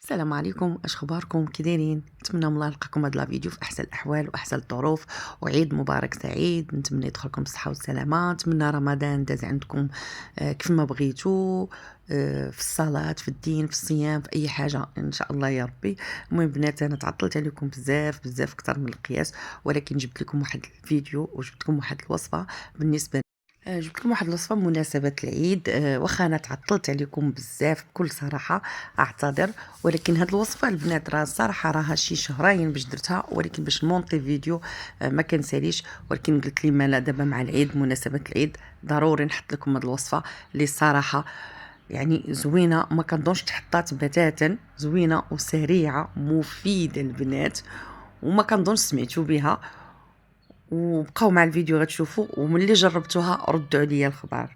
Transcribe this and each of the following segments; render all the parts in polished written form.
السلام عليكم، اش اخباركم؟ كي دايرين؟ نتمنى من الله نلقاكم هاد لا فيديو في احسن الاحوال واحسن الظروف، وعيد مبارك سعيد. نتمنى يدخلكم بالصحه والسلامه. نتمنى رمضان داز عندكم كيف ما بغيتو، في الصلاه، في الدين، في الصيام، في اي حاجه ان شاء الله يا ربي. المهم بنات، انا تعطلت عليكم بزاف بزاف اكثر من القياس، ولكن جبت لكم واحد الفيديو وجبت لكم واحد الوصفه بالنسبه. جبت لكم واحد الوصفه بمناسبه العيد. واخا انا تعطلت عليكم بزاف بكل صراحه، اعتذر. ولكن هاد الوصفه البنات راه الصراحه راها شي شهرين باش درتها، ولكن باش نمونطي فيديو ما كنساليش. ولكن قلت لي مالا دابا مع العيد، مناسبه العيد، ضروري نحط لكم هاد الوصفه اللي الصراحه يعني زوينه، ما كنظنش تحطات بتاتا، زوينه وسريعه مفيده البنات، وما كنظنش سمعتوا بها. وبقاو مع الفيديو غتشوفوا، وملي جربتوها ردوا عليا الخبر.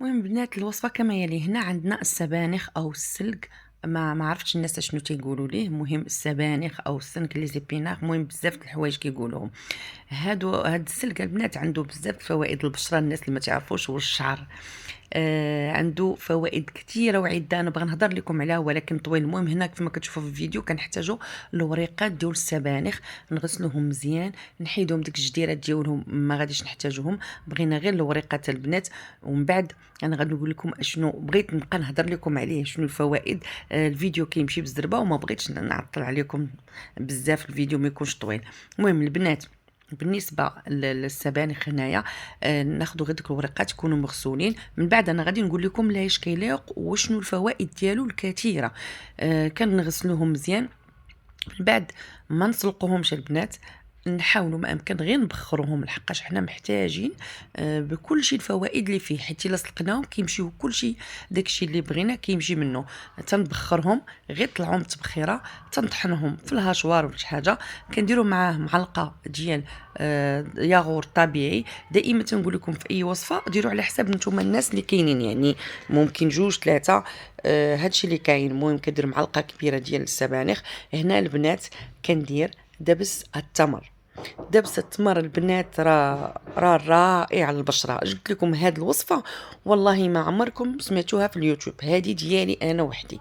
المهم بنات، الوصفه كما يلي. هنا عندنا السبانخ او السلق، ما عرفتش الناس شنو تيقولوا ليه. المهم السبانخ او السنك لي زيبينار، المهم بزاف د الحوايج كيقولوهم. هاد السلق البنات عنده بزاف فوائد للبشره. الناس اللي ما تعرفوش، والشعر عنده فوائد كثيره وعده، انا بغا نهضر لكم عليها ولكن طويل. المهم هنا كما كتشوفوا في الفيديو كنحتاجوا الوريقات ديال السبانخ، نغسلوهم مزيان، نحيدهم ديك الجديرات ديالهم، ما غاديش نحتاجوهم، بغينا غير الوريقات البنات. ومن بعد انا غادي نقول لكم شنو بغيت نبقى نهضر لكم عليه، شنو الفوائد. الفيديو كيمشي بزربه وما بغيتش نعطل عليكم بزاف، الفيديو ما يكونش طويل. المهم البنات، بالنسبه للسبانخ هنايا ناخذوا غير ديك الورقات يكونوا مغسولين. من بعد انا غادي نقول لكم لاش كيليق وشنو الفوائد ديالو الكثيره. كنغسلوهم مزيان، من بعد ما نسلقوهمش البنات، نحاولوا ما امكن غير نبخروهم، لحقاش حنا محتاجين بكل شيء الفوائد اللي فيه، حيت الا سلقناهم كيمشيو كل شيء، داكشي اللي بغينا كيمشي منه. تنبخرهم غير طلعوا متبخره، تنطحنهم في الهاشوار ولا شي حاجه، كنديروا معاه معلقه ديال ياغور طبيعي. دائما تنقول لكم في اي وصفه ديروا على حساب نتوما الناس اللي كاينين، يعني ممكن جوج ثلاثه، هادشي اللي كاين. المهم كدير معلقه كبيره ديال السبانخ. هنا البنات كندير دبس التمر. دبس التمر البنات راه رائع على البشره. جبت لكم هذه الوصفه والله ما عمركم سمعتوها في اليوتيوب، هذه ديالي انا وحدي،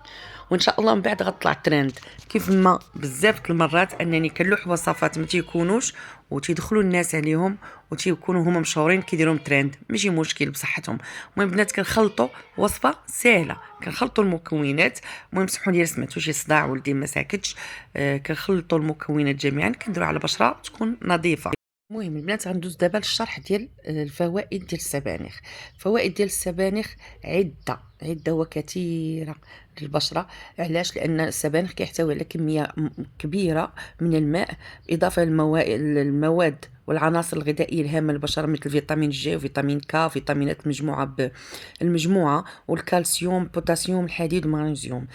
وان شاء الله من بعد غطلع ترند. كيف ما بزاف المرات انني كنلوح وصفات ما تيكونوش وتيدخلوا الناس عليهم وتيكونوا هما مشهورين كيديرهم ترند، ماشي مشكل بصحتهم. المهم بنات كنخلطوا وصفه سهله، كنخلطوا المكونات. المهم سمحوا لي سمعتوا شي صداع ولدي ما ساكتش. كنخلطوا المكونات جميعا، كنديروا على بشره تكون نظيفه. المهم البنات غندوز دابا للشرح ديال الفوائد ديال السبانخ. الفوائد ديال السبانخ عده وكثيره للبشره. علاش؟ لان السبانخ كيحتوي على كميه كبيره من الماء، بالاضافه للمواد والعناصر الغذائيه الهامه للبشره، مثل فيتامين جي وفيتامين كا وفيتامينات المجموعه والكالسيوم، بوتاسيوم، الحديد، المغنيسيوم.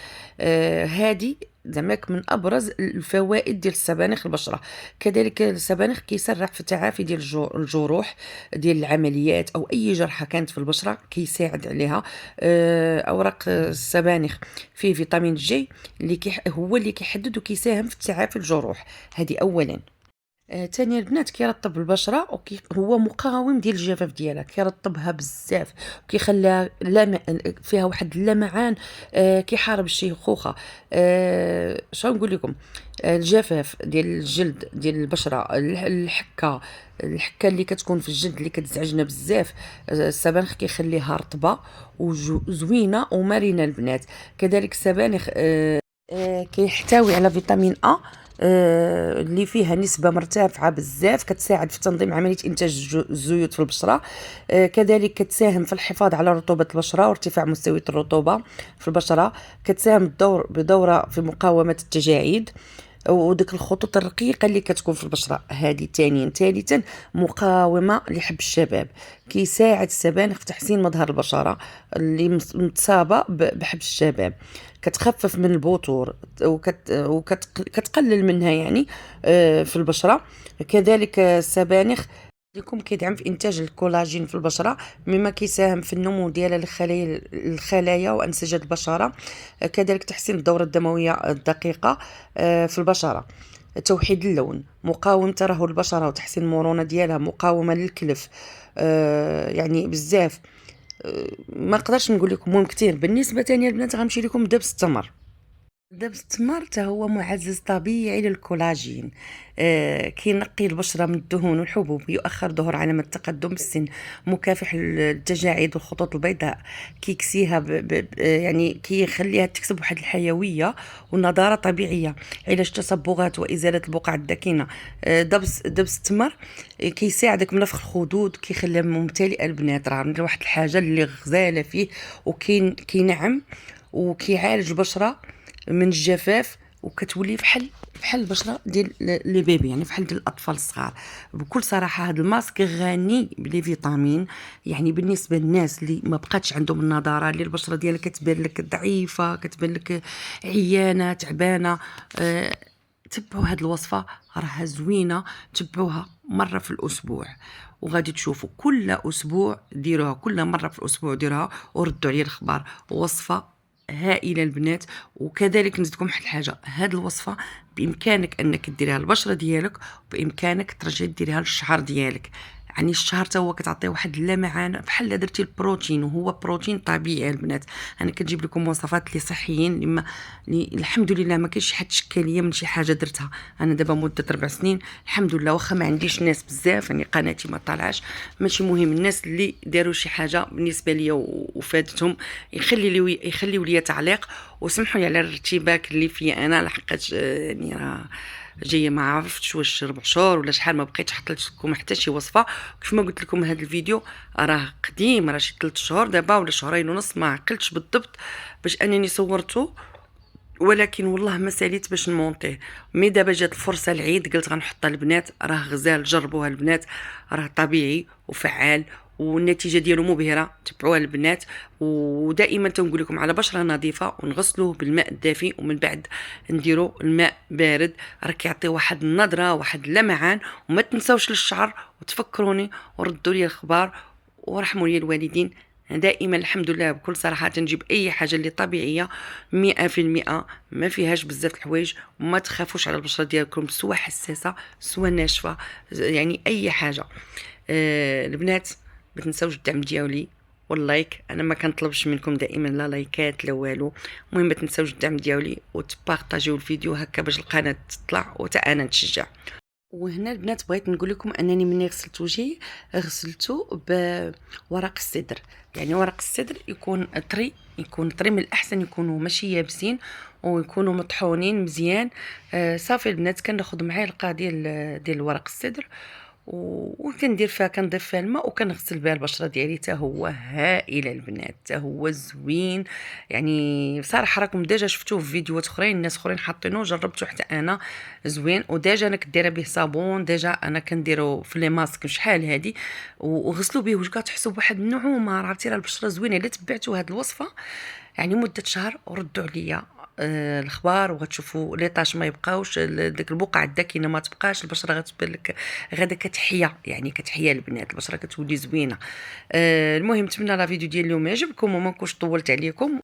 هذه زعماك من ابرز الفوائد ديال السبانخ البشره. كذلك السبانخ كيسرع في التعافي ديال الجروح، ديال العمليات او اي جرحى كانت في البشره، كيساعد عليها. اوراق السبانخ فيه فيتامين جي اللي هو اللي كيحدد وكيساهم في تعافي الجروح. هذه اولا. تانيا البنات كيرطب البشره، هو مقاوم ديال الجفاف ديالها، كيرطبها بزاف وكيخليها فيها واحد اللمعان. كيحارب الشيخوخه. شنو نقول لكم؟ الجفاف ديال الجلد ديال البشره، الحكه اللي كتكون في الجلد اللي كتزعجنا بزاف، السبانخ كيخليها رطبه وزوينه ومرنه البنات. كذلك السبانخ كيحتوي على فيتامين أ، اللي فيها نسبة مرتفعة بزاف، كتساعد في تنظيم عملية إنتاج الزيوت في البشرة. كذلك كتساهم في الحفاظ على رطوبة البشرة وارتفاع مستويات الرطوبة في البشرة. كتساهم بدورة في مقاومة التجاعيد وديك الخطوط الرقيقه اللي كتكون في البشره. هذه ثانيا. ثالثا مقاومه لحب الشباب، كيساعد السبانخ في تحسين مظهر البشره اللي متصابه بحب الشباب، كتخفف من البثور وكتقلل منها يعني في البشره. كذلك السبانخ لكم كيدعم في انتاج الكولاجين في البشره، مما كيساهم في النمو ديال الخلايا وانسجه البشره. كذلك تحسين الدوره الدمويه الدقيقه في البشره. توحيد اللون، مقاوم ترهل البشره وتحسين المرونه ديالها، مقاومه للكلف. يعني بزاف. ما نقدرش نقول لكم، المهم كثير. بالنسبه ثانيه البنات غنمشي لكم دبس التمر. دبس التمر حتى هو معزز طبيعي للكولاجين. كينقي البشرة من الدهون والحبوب، يؤخر ظهور علامات تقدم السن، مكافح التجاعيد والخطوط البيضاء، كيكسيها يعني كيخليها تكسب واحد الحيوية والنضارة طبيعية، علاج تصبغات وإزالة البقع الداكنة. دبس التمر كيساعدك من نفخ الخدود، كيخليها ممتلئة البنات، راه واحد الحاجة اللي غزالة فيه، كينعم وكيعالج البشرة من الجفاف، وكتولي بحال البشره ديال لي بيبي، يعني بحال ديال الاطفال الصغار. بكل صراحه هذا الماسك غني بلي فيتامين، يعني بالنسبه للناس اللي ما بقاتش عندهم النضاره، اللي البشره ديالها كتبان لك ضعيفه، كتبان لك عيانه تعبانه، تبعوا هذه الوصفه، راها زوينه، تبعوها مره في الاسبوع وغادي تشوفوا كل اسبوع ديروها، كل مره في الاسبوع ديروها وردوا عليا الخبار. وصفه هائله البنات. وكذلك نزيدكم واحد الحاجه، هذه الوصفه بامكانك انك ديريها للبشره ديالك، وبامكانك ترجعي ديريها للشعر ديالك. يعني الشعر تا هو كتعطيه واحد اللمعان بحال درتي البروتين، وهو بروتين طبيعي البنات. انا كنجيب لكم وصفات اللي صحيين، اللي الحمد لله ما كاينش شي حد اشكاليه من شي حاجه درتها. انا دابا مده 4 سنين الحمد لله، واخا ما عنديش ناس بزاف، يعني قناتي ما طالعاش، ماشي مهم. الناس اللي داروا شي حاجه بالنسبه ليا وفادتهم يخليوا لي تعليق، وسمحوا لي على الارتباك اللي فيا انا، لحقاش يعني راه جايه ما عرفتش واش 4 شهور ولا شحال، ما بقيتش حطيت لكم حتى شي وصفه. كيف ما قلت لكم هذا الفيديو راه قديم، راه شي 3 شهور دابا ولا شهرين ونص، ما عقلتش بالضبط باش انني صورته، ولكن والله ما ساليت باش نمونطيه. مي دابا جات الفرصه العيد قلت غنحطها البنات، راه غزال، جربوها البنات، راه طبيعي وفعال والنتيجه ديالو مبهره. تبعوها البنات. ودائما تنقول لكم على بشره نظيفه ونغسلوه بالماء الدافي، ومن بعد نديروا الماء بارد، راه كيعطي واحد النظره واحد اللمعان. وما تنساوش للشعر، وتفكروني وردوا لي الخبار ورحموا لي الوالدين. دائما الحمد لله بكل صراحه تنجيب اي حاجه اللي طبيعيه 100%، ما فيهاش بزاف الحوايج. وما تخافوش على البشره ديالكم، سواء حساسه سواء ناشفه، يعني اي حاجه. البنات ما تنساوش الدعم ديالي واللايك، انا ما كنطلبش منكم دائما لا لايكات لا والو. المهم ما تنساوش الدعم ديالي وتبارطاجيو الفيديو هكا باش القناه تطلع وتا انا نتشجع. وهنا البنات بغيت نقول لكم انني مني غسلت وجهي غسلته بورق السدر. يعني ورق السدر يكون طري، يكون طري، من الاحسن يكونوا ماشي يابسين ويكونوا مطحونين مزيان. صافي البنات كناخذ معلقه ديال ورق السدر وكندير فيها، كنضيف فيها الماء وكنغسل بها البشره ديالي. حتى هو هائل البنات، حتى هو زوين. يعني بصراحه راكم ديجا شفتوه في فيديوهات اخرين، ناس اخرين حاطينه، جربته حتى انا زوين. وديجا انا كديرها به صابون، ديجا انا كنديرو في لي ماسك شحال هادي، وغسلوا به وجهك تحسوا بواحد النعومه. عرفتي راه البشره زوينه. الا تبعتوا هاد الوصفه يعني مده شهر وردوا عليا الخبار، وغتشوفوا لي طاش ما يبقاوش، داك البقع الداكنه ما تبقاش، البشره غتبان لك غادا كتحيا، يعني كتحيا البنات، البشره كتولي زوينه. المهم نتمنى لا فيديو ديال اليوم يعجبكم وما نكونش طولت عليكم.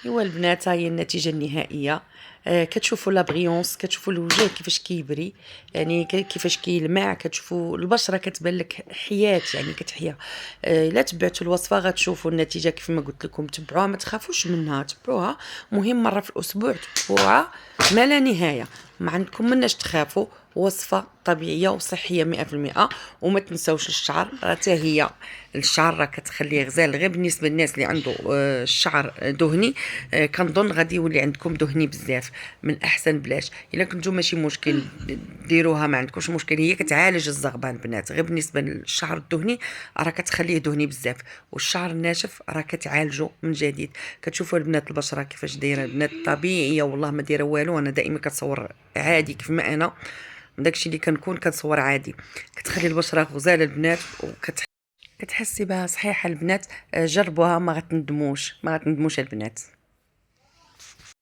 ايوا البنات، ها هي النتيجه النهائيه. كتشوفوا لا بريونس، كتشوفوا الوجه كيفاش كيبري، يعني كيفاش كيلمع، كتشوفوا البشره كتبان لك حياه، يعني كتحيا. الا تبعتوا الوصفه غتشوفوا النتيجه كيف ما قلت لكم. تبعوها، ما تخافوش منها، تبعوها. مهم مره في الاسبوع تبعوها ما لا نهايه، ما عندكم مناش تخافوا. وصفه طبيعيه وصحيه 100%. وما تنساوش الشعر، راه حتى هي الشعر راه كتخليه غزال. غير بالنسبه للناس اللي عنده الشعر دهني، كنظن غادي يولي عندكم دهني بزاف، من احسن بلاش. الا كنتو ماشي مشكل ديروها، ما عندكمش مشكل، هي كتعالج الزغبان البنات. غير بالنسبه للشعر الدهني راه كتخليه دهني بزاف، والشعر الناشف راه كتعالجه من جديد. كتشوفوا البنات البشره كيفاش دايره البنات طبيعيه، والله ما دايره والو. انا دائما كتصور عادي كيف ما انا، داكشي اللي كنكون كنصور عادي. كتخلي البشره غزاله البنات، كتحسي بها صحيحه البنات. جربوها، ما غتندموش، ما غتندموش البنات.